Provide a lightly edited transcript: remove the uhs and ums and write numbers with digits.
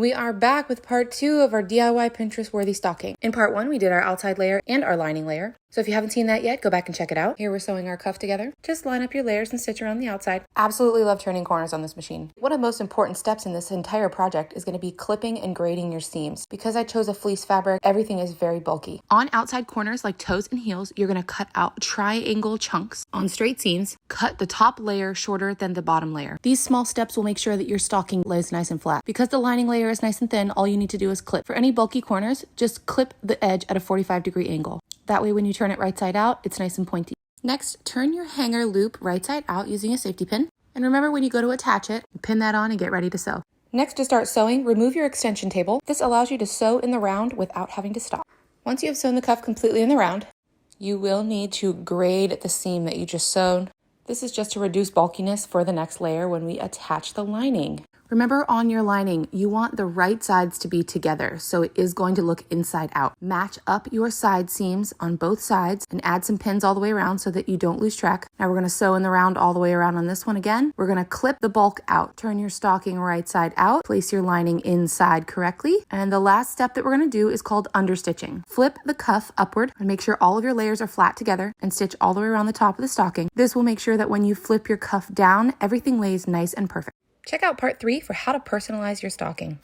We are back with part 2 of our DIY Pinterest worthy stocking. In part 1, we did our outside layer and our lining layer. So if you haven't seen that yet, go back and check it out. Here we're sewing our cuff together. Just line up your layers and stitch around the outside. Absolutely love turning corners on this machine. One of the most important steps in this entire project is going to be clipping and grading your seams. Because I chose a fleece fabric, everything is very bulky. On outside corners like toes and heels, you're going to cut out triangle chunks. On straight seams, cut the top layer shorter than the bottom layer. These small steps will make sure that your stocking lays nice and flat. Because the lining layer is nice and thin, all you need to do is clip. For any bulky corners, just clip the edge at a 45-degree angle. That way when you turn it right side out, it's nice and pointy. Next, turn your hanger loop right side out using a safety pin. And remember when you go to attach it, pin that on and get ready to sew. Next, to start sewing, remove your extension table. This allows you to sew in the round without having to stop. Once you have sewn the cuff completely in the round, you will need to grade the seam that you just sewn. This is just to reduce bulkiness for the next layer when we attach the lining. Remember, on your lining, you want the right sides to be together, so it is going to look inside out. Match up your side seams on both sides and add some pins all the way around so that you don't lose track. Now we're going to sew in the round all the way around on this one again. We're going to clip the bulk out. Turn your stocking right side out. Place your lining inside correctly. And the last step that we're going to do is called understitching. Flip the cuff upward and make sure all of your layers are flat together and stitch all the way around the top of the stocking. This will make sure that when you flip your cuff down, everything lays nice and perfect. Check out part 3 for how to personalize your stocking.